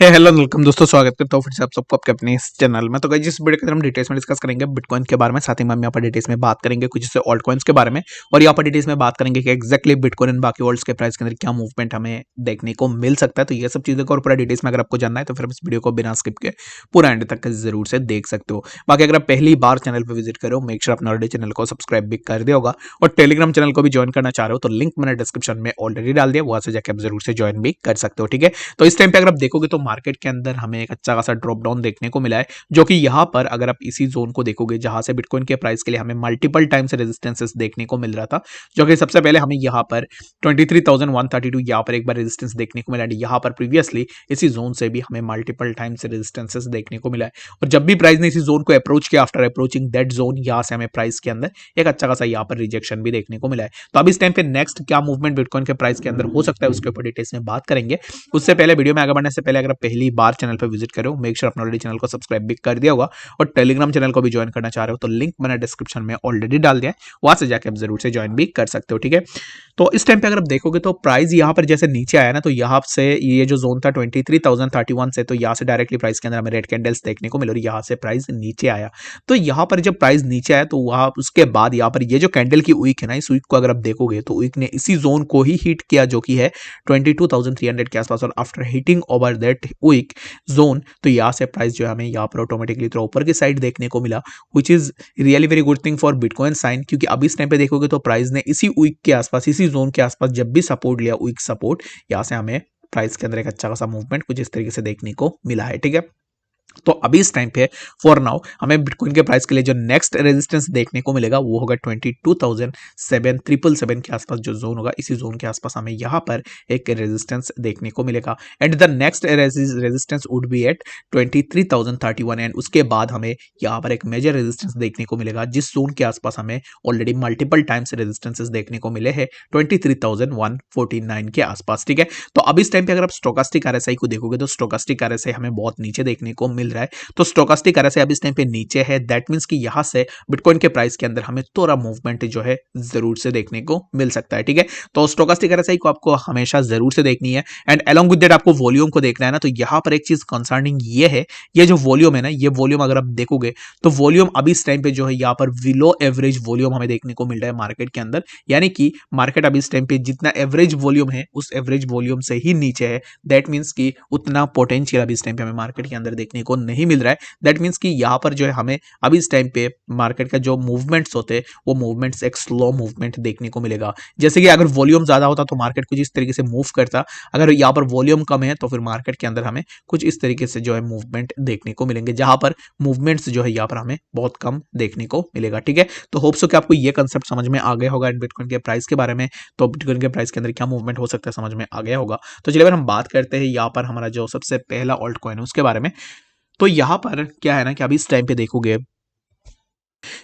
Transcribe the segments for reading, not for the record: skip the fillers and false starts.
Hello welcome दोस्तों, स्वागत करता हूँ फिर से आप सबको आपके अपने इस चैनल में। तो गाइस जिस वीडियो के अंदर हम डिटेल्स में डिस्कस करेंगे बिटकॉइन के बारे में, साथ ही में हम यहाँ पर डिटेल्स में बात करेंगे कुछ जैसे ऑल्ट कॉइन्स के बारे में, और यहाँ पर डिटेल्स में बात करेंगे कि एक्जैक्टली बिटकॉइन एंड बाकी ऑल्ट्स के प्राइस के अंदर क्या मूवमेंट हमें देखने को मिल सकता है। तो ये सब चीज़ों को और पूरा डिटेल्स में अगर आपको जानना है तो फिर इस वीडियो को बिना स्किप के पूरा एंड तक जरूर से देख सकते हो। बाकी अगर आप पहली बार चैनल पर विजिट करो, मेक श्योर अपने ऑलरेडी चैनल को सब्सक्राइब भी कर दिया होगा, और टेलीग्राम चैनल को भी ज्वाइन करना चाह रहे हो तो लिंक मैंने डिस्क्रिप्शन में ऑलरेडी डाल दिया, वहां से जाकर आप जरूर से ज्वाइन भी कर सकते हो। ठीक है, तो इस टाइम पे अगर आप देखोगे तो मार्केट के अंदर हमें एक अच्छा खासा ड्रॉप डाउन देखने को मिला है, जो कि यहाँ पर अगर आप इसी जोन को देखोगे जहां से बिटकॉइन के प्राइस के लिए हमें मल्टीपल टाइम से रेजिस्टेंसेस देखने को मिल रहा था, जो कि सबसे पहले हमें यहाँ पर 23,132 यहाँ पर एक बार रेजिस्टेंस देखने को मिला है। यहाँ पर प्रीवियसली इसी जोन से भी हमें मल्टीपल टाइम से रेजिस्टेंसेस देखने को मिला है, और जब भी प्राइस ने इसी जोन को अप्रोच किया, आफ्टर अप्रोचिंग दैट जोन, यहाँ से हमें प्राइस के अंदर एक अच्छा खासा यहाँ पर रिजेक्शन भी देखने को मिला है। तो अब इस टाइम पे नेक्स्ट क्या मूवमेंट बिटकॉइन के प्राइस के अंदर हो सकता है उसके ऊपर डिटेल्स में बात करेंगे। उससे पहले वीडियो में आगे बढ़ने से पहले अगर आप पहली बार चैनल पर विजिट करो, मेक श्योर अपने ऑलरेडी चैनल को सब्सक्राइब भी कर दिया होगा, और टेलीग्राम चैनल को भी ज्वाइन करना चाह रहे हो तो लिंक मैंने डिस्क्रिप्शन में ऑलरेडी डाल दिया है, वहां से जाकर आप जरूर से ज्वाइन भी कर सकते हो। ठीक है, तो इस टाइम पे अगर आप देखोगे तो प्राइस यहाँ पर जैसे नीचे आया ना, तो यहाँ से ये जो जोन था 23,031 से, तो यहाँ से डायरेक्टली प्राइस के अंदर हमें रेड कैंडल्स देखने को मिले और यहाँ से प्राइस नीचे आया। तो यहाँ पर जब प्राइस नीचे आया तो वहां उसके बाद यहाँ पर ये जो कैंडल की वीक है ना, इस वीक को अगर आप देखोगे तो वीक ने इसी जोन को ही हिट किया, जो कि है 22,300 के आसपास, और after hitting over that weak zone तो यहाँ से प्राइस जो है हमें यहाँ पर ऑटोमेटिकली थोड़ा ऊपर की साइड देखने को मिला, which is really very good thing for bitcoin sign. क्योंकि अभी इस टाइम पे देखोगे तो प्राइस ने इसी वीक के आसपास, इसी जोन के आसपास जब भी सपोर्ट लिया, वीक सपोर्ट, यहाँ से हमें प्राइस के अंदर एक अच्छा खासा मूवमेंट कुछ इस तरीके से देखने को मिला है। ठीक है, तो अभी इस टाइम पे फॉर नाउ हमें बिटकॉइन के प्राइस के लिए जो नेक्स्ट रेजिस्टेंस देखने को मिलेगा वो होगा 22,777 के आसपास जो जोन होगा, इसी जोन के आसपास हमें यहाँ पर एक रेजिस्टेंस देखने को मिलेगा, and the next resistance would be at 23,031, and उसके बाद हमें यहाँ पर एक मेजर रेजिस्टेंस देखने को मिलेगा जिस जोन के आसपास हमें ऑलरेडी मल्टीपल टाइम्स रेजिस्टेंसेस देखने को मिले हैं 23,149 के आसपास। ठीक है, तो अभी इस टाइम पे अगर आप स्टोकास्टिक आरएसआई को देखोगे तो स्टोकास्टिक आरएसआई हमें बहुत नीचे देखने को मिल रहा है। तो स्टोकास्टिक आरएसआई अभी इस टाइम पे नीचे है, दैट मींस कि यहां से बिटकॉइन के प्राइस के अंदर हमें थोड़ा मूवमेंट जो है जरूर से देखने को मिल सकता है। ठीक है, तो स्टोकास्टिक आरएसआई को आपको हमेशा जरूर से देखनी है, एंड अलोंग विद दैट आपको वॉल्यूम को देखना है ना। तो यहां पर एक चीज कंसर्निंग ये है, ये जो वॉल्यूम है ना, ये वॉल्यूम अगर आप देखोगे तो वॉल्यूम अभी इस टाइम पे जो है यहाँ पर बिलो एवरेज वॉल्यूम हमें देखने को मिल रहा है मार्केट के अंदर, यानी कि मार्केट अभी इस टाइम पे जितना एवरेज वॉल्यूम है उस एवरेज वॉल्यूम से ही नीचे है। दैट मींस कि उतना पोटेंशियल अभी इस टाइम पे हमें मार्केट के अंदर देखने को नहीं मिल रहा है। दैट मींस कि यहाँ पर जो है हमें अभी इस टाइम पे मार्केट का जो मूवमेंट्स होते हैं वो मूवमेंट्स एक स्लो मूवमेंट देखने को मिलेगा। जैसे कि अगर वॉल्यूम ज्यादा होता तो मार्केट कुछ इस तरीके से मूव करता, अगर यहाँ पर वॉल्यूम कम है तो फिर मार्केट के अंदर हमें कुछ इस तरीके से जो है मूवमेंट देखने को मिलेंगे, जहां पर मूवमेंट्स जो है यहाँ पर हमें बहुत कम देखने को मिलेगा। ठीक है, तो होप सो कि आपको ये कंसेप्ट समझ में आ गया होगा एंड बिटकॉइन के प्राइस के बारे में, तो बिटकॉइन के प्राइस के अंदर क्या मूवमेंट हो सकता है समझ में आ गया होगा। तो चलिए अगर हम बात करते हैं यहाँ पर हमारा जो सबसे पहला ऑल्ट कॉइन है उसके बारे में। तो यहाँ पर क्या है ना कि अभी इस टाइम पे देखोगे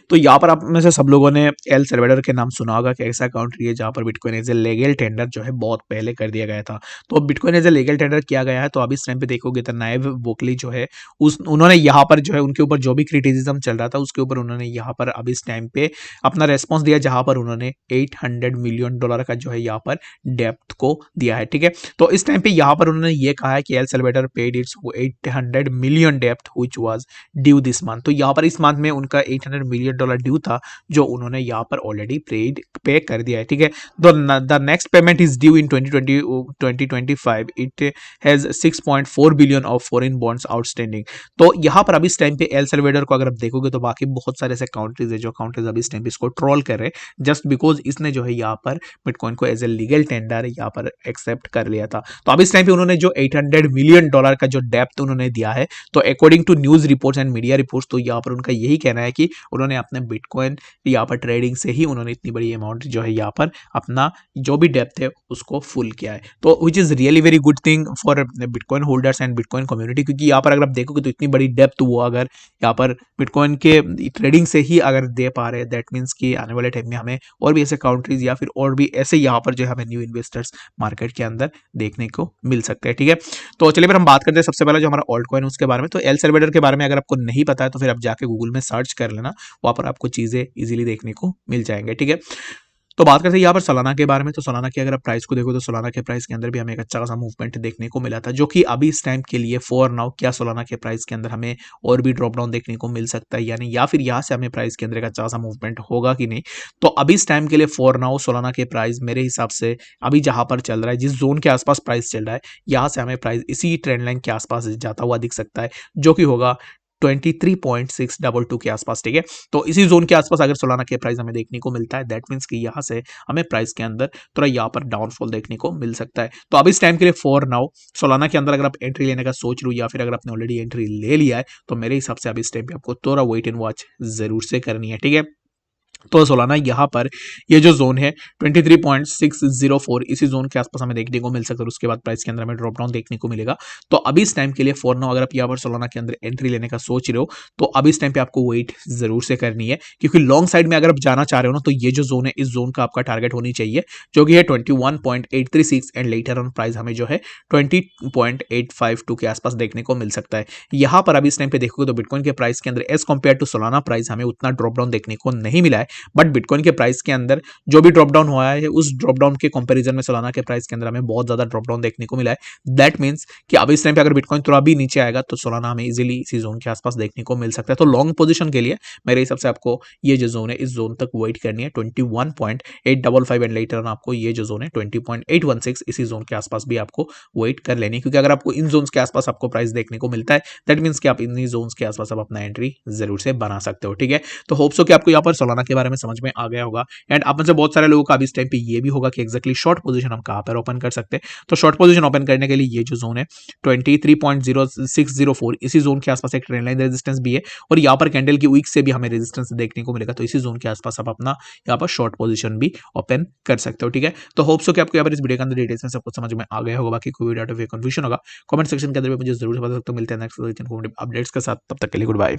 तो यहाँ पर आप में से सब लोगों ने एल सल्वाडोर के नाम सुना होगा कि ऐसा कंट्री है जहाँ पर bitcoin as a legal tender जो है बहुत पहले कर दिया गया था। तो bitcoin as a legal tender किया गया है, तो अभी इस टाइम पे देखोगे तो नायब बुकली जो है उन्होंने यहाँ पर जो है उनके ऊपर जो भी क्रिटिसिज्म चल रहा था उसके ऊपर उन्होंने यहाँ पर अभी इस टाइम पे अपना रेस्पॉन्स दिया, जहाँ पर उन्होंने $800 मिलियन का जो है यहाँ पर डेप्थ को दिया है। ठीक है, तो इस टाइम पे यहाँ पर उन्होंने ये कहा है कि El Salvador paid it's 800 million depth which was due this month. तो यहाँ पर इस मंथ में उनका $800 मिलियन ड्यू था जो उन्होंने यहाँ पर ऑलरेडी पे कर दिया है। ठीक है, the next payment is due in 2025। It has 6.4 billion of foreign bonds outstanding. तो यहाँ पर अभी इस टाइम पे एल सल्वाडोर को अगर आप देखोगे तो बाकी बहुत सारे ऐसे कंट्रीज है जो कंट्रीज अभी इस टाइम पे इसको ट्रोल कर रहे हैं जस्ट बिकॉज इसने जो है यहाँ पर बिटकॉइन को एज ए लीगल टेंडर यहाँ पर एक्सेप्ट कर लिया था। तो अभी इस टाइम पे उन्होंने जो $800 मिलियन का जो डेप्थ उन्होंने दिया है, तो according to news reports and media reports, तो यहाँ पर उनका यही कहना है कि उन्होंने अपने बिटकॉइन यहाँ पर ट्रेडिंग से ही उन्होंने इतनी बड़ी अमाउंट जो है यहाँ पर अपना जो भी डेप्थ है उसको फुल किया है। तो विच is really very good thing for bitcoin holders and bitcoin community, क्योंकि यहाँ पर अगर आप देखोगे तो इतनी बड़ी डेप्थ वो अगर यहाँ पर बिटकॉइन के ट्रेडिंग से ही अगर दे पा रहे हैं, दैट मीन्स कि आने वाले टाइम में हमें और भी ऐसे कंट्रीज या फिर और भी ऐसे यहाँ पर जो है हमें न्यू इन्वेस्टर्स मार्केट के अंदर देखने को मिल सकते हैं। ठीक है, तो चलिए फिर हम बात करते हैं सबसे पहले जो हमारा ऑल्ट कॉइन उसके बारे में। तो एल सल्वाडोर के बारे में अगर आपको नहीं पता है तो फिर आप जाके गूगल में सर्च कर लेना, वहां पर आपको चीजें इजीली देखने को मिल जाएंगे। ठीक है, तो बात करते हैं यहाँ पर सोलाना के बारे में। तो सोलाना की अगर आप प्राइस को देखो तो सोलाना के प्राइस के अंदर भी हमें एक अच्छा खासा मूवमेंट देखने को मिला था, जो कि अभी इस टाइम के लिए फॉर नाउ क्या सोलाना के प्राइस के अंदर हमें और भी ड्रॉप डाउन देखने को मिल सकता है यानी, या फिर यहाँ से हमें प्राइस के अंदर एक अच्छा खासा मूवमेंट होगा कि नहीं। तो अभी इस टाइम के लिए फॉर नाउ सोलाना के प्राइस मेरे हिसाब से अभी जहां पर चल रहा है, जिस जोन के आसपास प्राइस चल रहा है, यहाँ से हमें प्राइस इसी ट्रेंड लाइन के आसपास जाता हुआ दिख सकता है, जो कि होगा 23.622 के आसपास। ठीक है, तो इसी जोन के आसपास अगर सोलाना के प्राइस हमें देखने को मिलता है, दैट मीन्स कि यहाँ से हमें प्राइस के अंदर थोड़ा यहाँ पर डाउनफॉल देखने को मिल सकता है। तो अब इस टाइम के लिए फॉर नाउ सोलाना के अंदर अगर आप एंट्री लेने का सोच रहे हो या फिर अगर आपने ऑलरेडी एंट्री ले लिया है, तो मेरे हिसाब से अब इस टाइम पे आपको थोड़ा वेट एंड वॉच जरूर से करनी है। ठीक है, तो सोलाना यहाँ पर ये जो जोन है 23.604 इसी जोन के आसपास हमें देखने को मिल सकता है, उसके बाद प्राइस के अंदर हमें ड्रॉप डाउन देखने को मिलेगा। तो अभी इस टाइम के लिए फॉर नाउ अगर आप यहाँ पर सोलाना के अंदर एंट्री लेने का सोच रहे हो, तो अभी इस टाइम पे आपको वेट जरूर से करनी है, क्योंकि लॉन्ग साइड में अगर आप जाना चाह रहे हो ना, तो ये जो जोन है इस जोन का आपका टारगेट होनी चाहिए, जो कि है 21.836 एंड लेटर ऑन प्राइस हमें जो है 20.852 के आसपास देखने को मिल सकता है। यहाँ पर अभी इस टाइम पे देखोगे तो बिटकॉइन के प्राइस के अंदर as compare to Solana price हमें उतना ड्रॉप डाउन देखने को नहीं मिला है, बट बिटकॉइन के प्राइस के अंदर जो भी ड्रॉप डाउन हुआ है, उस ड्रॉप डाउन के कंपैरिजन में सोलाना के प्राइस के अंदर हमें बहुत ज्यादा ड्रॉप डाउन देखने को मिला है। दैट मींस कि अब इस टाइम पे अगर बिटकॉइन थोड़ा भी नीचे आएगा तो सोलाना हमें इजीली इसी जोन के आसपास देखने को मिल सकता है। तो लॉन्ग पोजीशन के लिए मेरे हिसाब से आपको ये जो जोन है इस जोन तक वेट करनी है 21.855 एंड लेटर ऑन आपको ये जो जोन है 20.816 इसी जोन के आसपास भी आपको वेट कर लेनी है, क्योंकि अगर आपको इन जोन के आसपास आपको प्राइस देखने को मिलता है, दैट मीन्स कि आप इन जोन के आसपास आप अपना एंट्री जरूर से बना सकते हो। ठीक है, तो होप्स हो कि आपको यहाँ पर सोलाना के बारे में समझ में आ गया होगा। एंड आप में से बहुत सारे लोगों का अभी इस टाइम पे ये भी होगा कि एक्जैक्टली शॉर्ट पोजीशन हम कहां पर ओपन कर सकते हैं। तो शॉर्ट पोजीशन ओपन करने के लिए ये जो जोन है 23.0604 इसी जोन के आसपास एक ट्रेंड लाइन रेजिस्टेंस भी है, और यहाँ पर कैंडल की वीक से भी हमें रेजिस्टेंस देखने को मिलेगा। तो इसी जोन के आसपास आप अपना यहाँ पर शॉर्ट पोजीशन भी ओपन कर सकते हो। ठीक है, तो होप्स हो कि आपको यहाँ पर इस वीडियो के अंदर डिटेल्स में सब कुछ समझ में आ गया होगा। बाकी कोई डाउट या कंफ्यूजन होगा कमेंट सेक्शन के अंदर भी मुझे जरूर बता सकते हो। मिलते हैं नेक्स्ट अपडेट्स के साथ, तब तक के लिए गुड बाय।